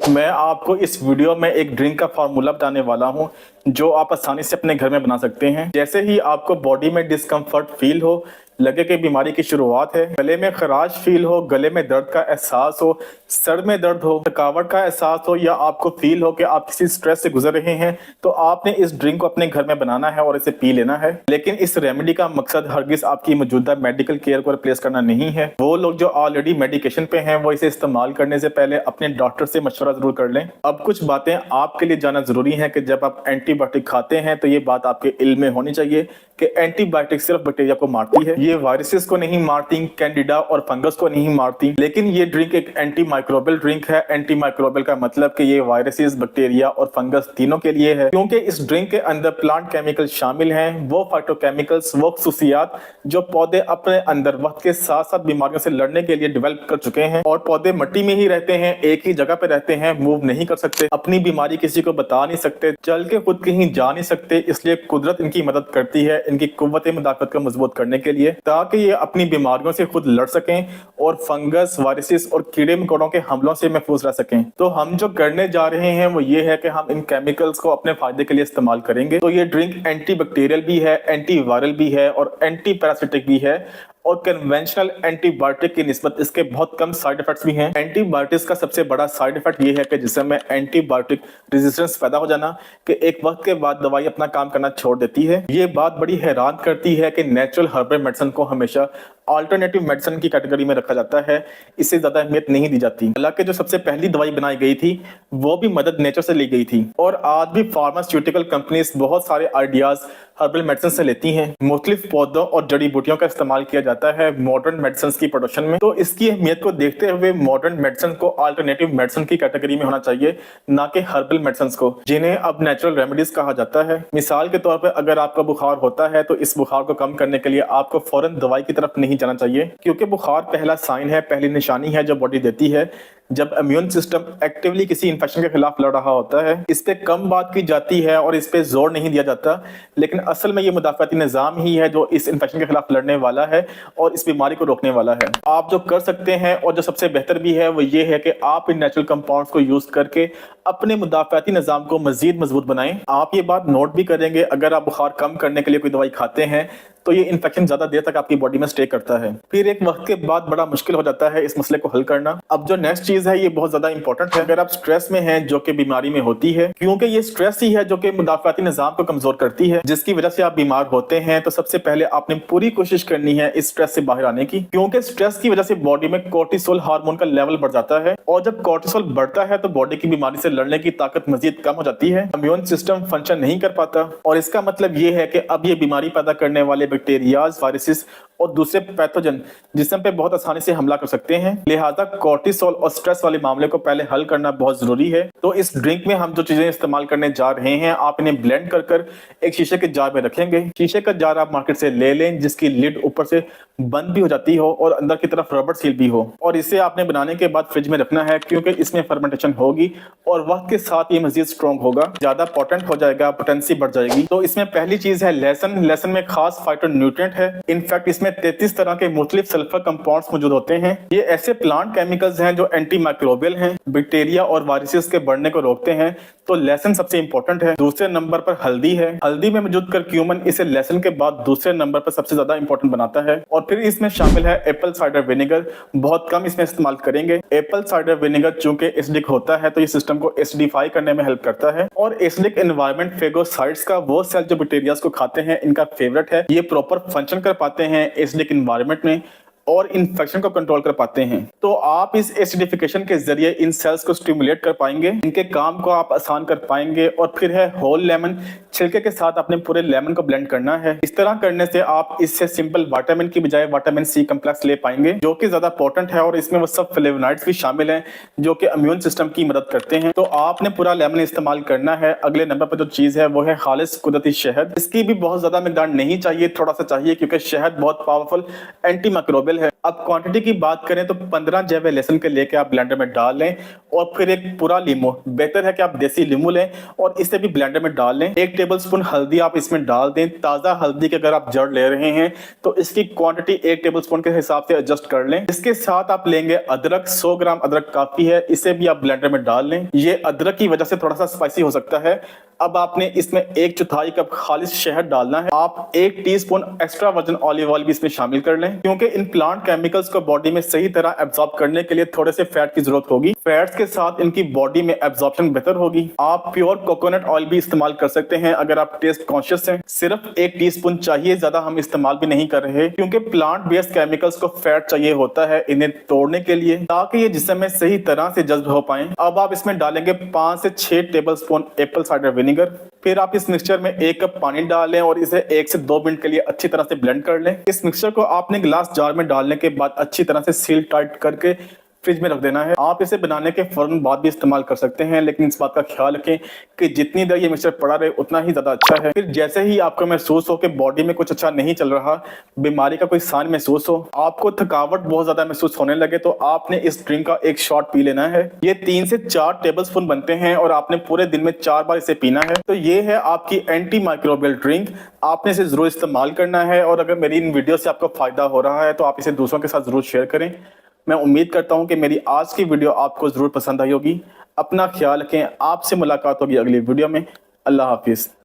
मैं आपको इस वीडियो में एक ड्रिंक का फार्मूला बताने वाला हूं जो आप आसानी से अपने घर में बना सकते हैं। जैसे ही आपको बॉडी में डिस्कम्फर्ट फील हो, लगे कि बीमारी की शुरुआत है, गले में खराश फील हो, गले में दर्द का एहसास हो, सर में दर्द हो, थकावट का एहसास हो या आपको फील हो कि आप किसी स्ट्रेस से गुजर रहे हैं, तो आपने इस ड्रिंक को अपने घर में बनाना है और इसे पी लेना है। लेकिन इस रेमेडी का मकसद हरगिज आपकी मौजूदा मेडिकल केयर को रिप्लेस करना नहीं है। वो लोग जो ऑलरेडी मेडिकेशन पे हैं वो इसे इस्तेमाल करने से पहले अपने डॉक्टर से मशवरा जरूर कर लें। अब कुछ बातें आपके लिए जानना जरूरी है कि जब आप एंटीबायोटिक खाते हैं तो ये बात आपके इल्म में होनी चाहिए कि एंटीबायोटिक सिर्फ बैक्टीरिया को मारती है, ये वायरसेस को नहीं मारती, कैंडिडा और फंगस को नहीं मारती। लेकिन ये ड्रिंक एक एंटी माइक्रोबियल ड्रिंक है। एंटी माइक्रोबियल का मतलब कि ये वायरसेस, बैक्टीरिया और फंगस तीनों के लिए है, क्योंकि इस ड्रिंक के अंदर प्लांट केमिकल शामिल हैं, वो फाइटोकेमिकल्स, वो खुसूसियात जो पौधे अपने अंदर वक्त के साथ साथ बीमारियों से लड़ने के लिए डेवलप कर चुके हैं। और पौधे मिट्टी में ही रहते हैं, एक ही जगह पे रहते हैं, मूव नहीं कर सकते, अपनी बीमारी किसी को बता नहीं सकते, चल के खुद कहीं जा नहीं सकते। इसलिए कुदरत इनकी मदद करती है इनकी कुव्वत मुदाफत को मजबूत करने के लिए, ताकि ये अपनी बीमारियों से खुद लड़ सकें और फंगस, वायरसेस और कीड़े मकोड़ों के हमलों से महफूज रह सकें। तो हम जो करने जा रहे हैं वो ये है कि हम इन केमिकल्स को अपने फायदे के लिए इस्तेमाल करेंगे। तो ये ड्रिंक एंटी बैक्टीरियल भी है, एंटी वायरल भी है और एंटी पैरासिटिक भी है। और कन्वेंशनल एंटीबायोटिक की निस्बत इसके बहुत कम साइड इफेक्ट्स भी हैं। एंटीबायोटिक्स का सबसे बड़ा साइड इफेक्ट ये है कि जिसमें एंटीबायोटिक रेजिस्टेंस पैदा हो जाना, कि एक वक्त के बाद दवाई अपना काम करना छोड़ देती है। ये बात बड़ी हैरान करती है कि नेचुरल हर्बल मेडिसिन को हमेशा अल्टरनेटिव मेडिसिन की कैटेगरी में रखा जाता है, इससे ज्यादा अहमियत नहीं दी जाती। हालांकि जो सबसे पहली दवाई बनाई गई थी वो भी मदद नेचर से ली गई थी और आज भी फार्मास्यूटिकल कंपनीज बहुत सारे आइडियाज हर्बल मेडिसिन से लेती हैं। मुख्तलिफ पौधों और जड़ी बूटियों का इस्तेमाल किया जाता है मॉडर्न मेडिसिन की प्रोडक्शन में। तो इसकी अहमियत को देखते हुए मॉडर्न मेडिसिन को अल्टरनेटिव मेडिसिन की कैटेगरी में होना चाहिए, ना कि हर्बल मेडिसिन को, जिन्हें अब नेचुरल रेमेडीज कहा जाता है। मिसाल के तौर पर अगर आपका बुखार होता है तो इस बुखार को कम करने के लिए आपको फौरन दवाई की तरफ नहीं जाना चाहिए, क्योंकि बुखार पहला साइन है, पहली निशानी है जो बॉडी देती है जब इम्यून सिस्टम एक्टिवली किसी इंफेक्शन के खिलाफ लड़ रहा होता है। इस पे कम बात की जाती है और इस पे जोर नहीं दिया जाता, लेकिन असल में ये मुदाफाती निजाम ही है जो इस इंफेक्शन के खिलाफ लड़ने वाला है और इस बीमारी को रोकने वाला है। आप जो कर सकते हैं और जो सबसे बेहतर भी है वो ये है कि आप इन नेचुरल कंपाउंड्स को यूज करके अपने मुदाफाती निजाम को मजीद मजबूत बनाएं। आप ये बात नोट भी करेंगे, अगर आप बुखार कम करने के लिए कोई दवाई खाते हैं तो ये इन्फेक्शन ज्यादा देर तक आपकी बॉडी में स्टे करता है, फिर एक वक्त के बाद बड़ा मुश्किल हो जाता है इस मसले को हल करना। अब जो नेक्स्ट चीज है ये बहुत ज्यादा इंपॉर्टेंट है। अगर आप स्ट्रेस में हैं, जो कि बीमारी में होती है, क्योंकि ये स्ट्रेस ही है जो कि मुदाफाती निजाम को कमजोर करती है, जिसकी वजह से आप बीमार होते हैं, तो सबसे पहले आपने पूरी कोशिश करनी है इस स्ट्रेस से बाहर आने की, क्योंकि स्ट्रेस की वजह से बॉडी में कोर्टिसोल हार्मोन का लेवल बढ़ जाता है और जब कोर्टिसोल बढ़ता है तो बॉडी की बीमारी से लड़ने की ताकत मजीद कम हो जाती है, इम्यून सिस्टम फंक्शन नहीं कर पाता और इसका मतलब ये है कि अब ये बीमारी पैदा करने वाले बैक्टीरियाज, वायरसेस और दूसरे पैथोजन जिस्म पे बहुत आसानी से हमला कर सकते हैं। लिहाजा कोर्टिसोल और स्ट्रेस वाले मामले को पहले हल करना बहुत जरूरी है। तो इस ड्रिंक में हम जो चीजें इस्तेमाल करने जा रहे हैं, आप इन्हें ब्लेंड कर कर एक शीशे के जार में रखेंगे। शीशे का जार आप मार्केट से ले लें जिसकी लिड ऊपर से बंद भी हो जाती हो और अंदर की तरफ रबर सील भी हो, और इसे आपने बनाने के बाद फ्रिज में रखना है, क्योंकि इसमें फर्मेंटेशन होगी और वक्त के साथ ये मजीद स्ट्रॉन्ग होगा, ज्यादा पोटेंट हो जाएगा, पोटेंसी बढ़ जाएगी। तो इसमें पहली चीज है लहसुन। लहसुन में खास फाइटोन्यूट्रिएंट है। इनफैक्ट इसमें 33 तरह के मुख्तलिफ सल्फर कंपाउंड्स मौजूद होते हैं। ये ऐसे प्लांट केमिकल्स हैं जो एंटी माइक्रोबियल हैं, बैक्टीरिया और वायरसेस के बढ़ने को रोकते हैं। तो लहसुन सबसे इंपॉर्टेंट है। दूसरे नंबर पर हल्दी है। हल्दी में मौजूद करक्यूमिन इसे लहसुन के बाद दूसरे नंबर पर सबसे ज्यादा इंपॉर्टेंट बनाता है। और फिर इसमें शामिल है एप्पल साइडर विनेगर। बहुत कम इसमें इस्तेमाल करेंगे। एप्पल साइडर विनेगर चूंकि एसिडिक होता है तो ये सिस्टम को एसिडिफाई करने में हेल्प करता है। और एसिडिक एनवायरनमेंट फेगोसाइट्स का वो सेल जो बैक्टीरिया को खाते हैं इनका फेवरेट है। ये प्रॉपर फंक्शन कर पाते हैं एसिडिक एनवायरनमेंट में और इन्फेक्शन को कंट्रोल कर पाते हैं। तो आप इस एसिडिफिकेशन के जरिए इन सेल्स को स्टिमुलेट कर पाएंगे, इनके काम को आप आसान कर पाएंगे। और फिर है होल लेमन। छिलके के साथ अपने पूरे लेमन को ब्लेंड करना है। इस तरह करने से आप इससे सिंपल विटामिन की बजाय विटामिन सी कम्प्लेक्स ले पाएंगे, जो कि ज्यादा पोटेंट है और इसमें वो सब फ्लेवोनॉइड्स भी शामिल हैं जो कि इम्यून सिस्टम की मदद करते हैं। तो आपने पूरा लेमन इस्तेमाल करना है। अगले नंबर पर जो चीज है वो है खालिस कुदरती शहद। इसकी भी बहुत ज्यादा मिकदार नहीं चाहिए, थोड़ा सा चाहिए, क्योंकि शहद बहुत पावरफुल एंटी माइक्रोबियल है अब क्वांटिटी की बात करें तो 15 जवे लहसुन के लेके आप ब्लेंडर में डाल लें और फिर एक पूरा लीमू, बेहतर है कि आप देसी लीमू लें और इसे भी ब्लेंडर में डाल लें। 1 टेबलस्पून हल्दी आप इसमें डाल दें। ताज़ा हल्दी की अगर आप जड़ ले रहे हैं तो इसकी क्वांटिटी 1 टेबलस्पून के हिसाब से एडजस्ट कर लें। इसके साथ आप लेंगे अदरक, 100 ग्राम अदरक काफी है, इसे भी आप ब्लेंडर में डाल लें। ये अदरक की वजह से थोड़ा सा स्पाइसी हो सकता है। अब आपने इसमें 1/4 कप खालिश शहद डालना है। आप 1 teaspoon extra virgin olive oil भी इसमें शामिल कर लें, क्योंकि इन प्लांट केमिकल्स को बॉडी में सही तरह एब्जॉर्ब करने के लिए थोड़े से फैट की जरूरत होगी। फैट्स के साथ इनकी बॉडी में एब्जॉर्प्शन बेहतर होगी। आप प्योर कोकोनट ऑयल भी इस्तेमाल कर सकते हैं अगर आप टेस्ट कॉन्शियस हैं। सिर्फ 1 टीस्पून चाहिए, ज्यादा हम इस्तेमाल भी नहीं कर रहे, क्योंकि प्लांट बेस्ड केमिकल्स को फैट चाहिए होता है इन्हें तोड़ने के लिए, ताकि ये जिस्म में सही तरह से जज्ब हो पाए। अब आप इसमें डालेंगे 5 से 6 टेबलस्पून एप्पल साइडर विनेगर। फिर आप इस मिक्सचर में 1 कप पानी डाल लें और इसे 1 से 2 मिनट के लिए अच्छी तरह से ब्लेंड कर लें। इस मिक्सचर को आपने ग्लास जार में डालने के बाद अच्छी तरह से सील टाइट करके फ्रिज में रख देना है। आप इसे बनाने के फौरन बाद भी इस्तेमाल कर सकते हैं, लेकिन इस बात का ख्याल रखें कि जितनी देर ये मिक्सचर पड़ा रहे उतना ही ज्यादा अच्छा है। फिर जैसे ही आपको महसूस हो कि बॉडी में कुछ अच्छा नहीं चल रहा, बीमारी का कोई साइन महसूस हो, आपको थकावट बहुत ज्यादा महसूस होने लगे, तो आपने इस ड्रिंक का एक शॉट पी लेना है। ये 3 से 4 टेबलस्पून बनते हैं और आपने पूरे दिन में 4 बार इसे पीना है। तो ये है आपकी एंटी माइक्रोबियल ड्रिंक। आपने इसे जरूर इस्तेमाल करना है और अगर मेरी इन वीडियो से आपको फायदा हो रहा है तो आप इसे दूसरों के साथ जरूर शेयर करें। मैं उम्मीद करता हूं कि मेरी आज की वीडियो आपको जरूर पसंद आई होगी। अपना ख्याल रखें। आपसे मुलाकात होगी अगली वीडियो में। अल्लाह हाफिज।